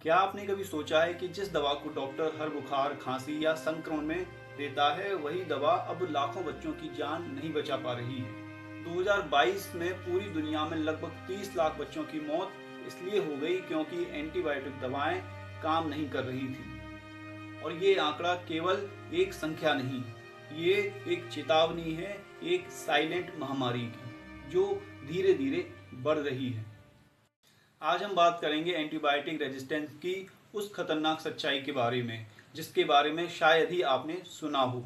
क्या आपने कभी सोचा है कि जिस दवा को डॉक्टर हर बुखार, खांसी या संक्रमण में देता है, वही दवा अब लाखों बच्चों की जान नहीं बचा पा रही है। 2022 में पूरी दुनिया में लगभग 30 लाख बच्चों की मौत इसलिए हो गई क्योंकि एंटीबायोटिक दवाएं काम नहीं कर रही थी। और ये आंकड़ा केवल एक संख्या नहीं, ये एक चेतावनी है, एक साइलेंट महामारी की जो धीरे धीरे बढ़ रही है। आज हम बात करेंगे एंटीबायोटिक रेजिस्टेंस की उस खतरनाक सच्चाई के बारे में जिसके बारे में शायद ही आपने सुना हो।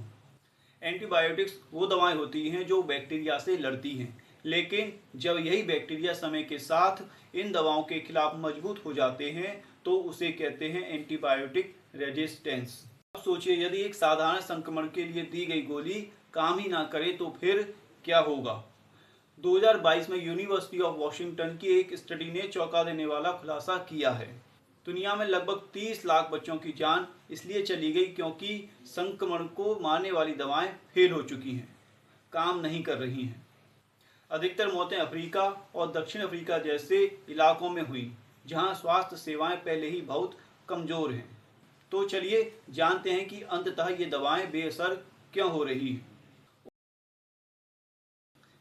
एंटीबायोटिक्स वो दवाएं होती हैं जो बैक्टीरिया से लड़ती हैं, लेकिन जब यही बैक्टीरिया समय के साथ इन दवाओं के खिलाफ मजबूत हो जाते हैं तो उसे कहते हैं एंटीबायोटिक रेजिस्टेंस। अब सोचिए, यदि एक साधारण संक्रमण के लिए दी गई गोली काम ही ना करे तो फिर क्या होगा। 2022 में यूनिवर्सिटी ऑफ वॉशिंगटन की एक स्टडी ने चौंका देने वाला खुलासा किया है। दुनिया में लगभग 30 लाख बच्चों की जान इसलिए चली गई क्योंकि संक्रमण को मारने वाली दवाएं फेल हो चुकी हैं, काम नहीं कर रही हैं। अधिकतर मौतें अफ्रीका और दक्षिण अफ्रीका जैसे इलाकों में हुई जहां स्वास्थ्य सेवाएं पहले ही बहुत कमजोर हैं। तो चलिए जानते हैं कि अंततः ये दवाएं बेअसर क्यों हो रही हैं।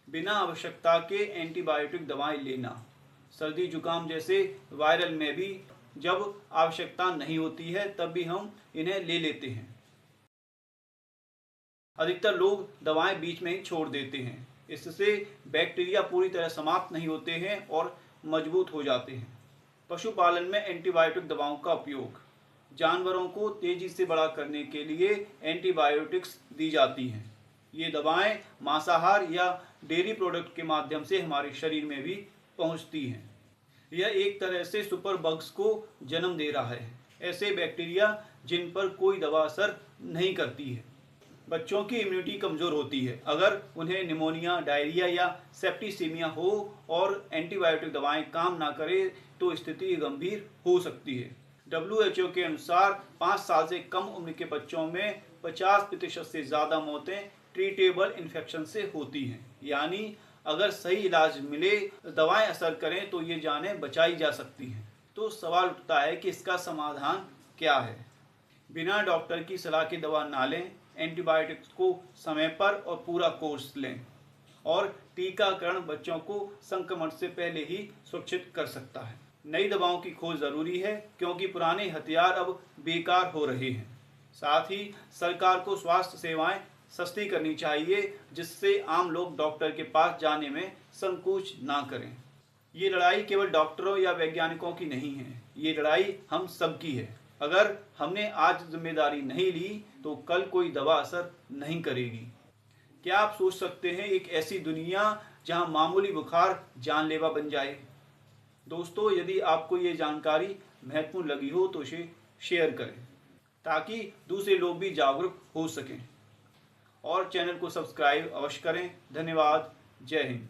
बिना आवश्यकता के एंटीबायोटिक दवाएं लेना। सर्दी जुकाम जैसे वायरल में भी जब आवश्यकता नहीं होती है तब भी हम इन्हें ले लेते हैं। अधिकतर लोग दवाएं बीच में ही छोड़ देते हैं, इससे बैक्टीरिया पूरी तरह समाप्त नहीं होते हैं और मजबूत हो जाते हैं। पशुपालन में एंटीबायोटिक दवाओं का उपयोग। जानवरों को तेजी से बड़ा करने के लिए एंटीबायोटिक्स दी जाती हैं। ये दवाएं मांसाहार या डेयरी प्रोडक्ट के माध्यम से हमारे शरीर में भी पहुंचती हैं। यह एक तरह से सुपर बग्स को जन्म दे रहा है, ऐसे बैक्टीरिया जिन पर कोई दवा असर नहीं करती है। बच्चों की इम्यूनिटी कमज़ोर होती है। अगर उन्हें निमोनिया, डायरिया या सेप्टिसीमिया हो और एंटीबायोटिक दवाएं काम ना करें तो स्थिति गंभीर हो सकती है। WHO के अनुसार 5 साल से कम उम्र के बच्चों में 50% से ज़्यादा मौतें ट्रीटेबल इन्फेक्शन से होती हैं। यानी अगर सही इलाज मिले, दवाएं असर करें तो ये जानें बचाई जा सकती हैं। तो सवाल उठता है कि इसका समाधान क्या है। बिना डॉक्टर की सलाह के दवा ना लें, एंटीबायोटिक्स को समय पर और पूरा कोर्स लें, और टीकाकरण बच्चों को संक्रमण से पहले ही सुरक्षित कर सकता है। नई दवाओं की खोज ज़रूरी है क्योंकि पुराने हथियार अब बेकार हो रहे हैं। साथ ही सरकार को स्वास्थ्य सेवाएं सस्ती करनी चाहिए जिससे आम लोग डॉक्टर के पास जाने में संकोच ना करें। ये लड़ाई केवल डॉक्टरों या वैज्ञानिकों की नहीं है, ये लड़ाई हम सबकी है। अगर हमने आज जिम्मेदारी नहीं ली तो कल कोई दवा असर नहीं करेगी। क्या आप सोच सकते हैं एक ऐसी दुनिया जहां मामूली बुखार जानलेवा बन जाए। दोस्तों, यदि आपको ये जानकारी महत्वपूर्ण लगी हो तो इसे शेयर करें ताकि दूसरे लोग भी जागरूक हो सकें, और चैनल को सब्सक्राइब अवश्य करें। धन्यवाद। जय हिंद।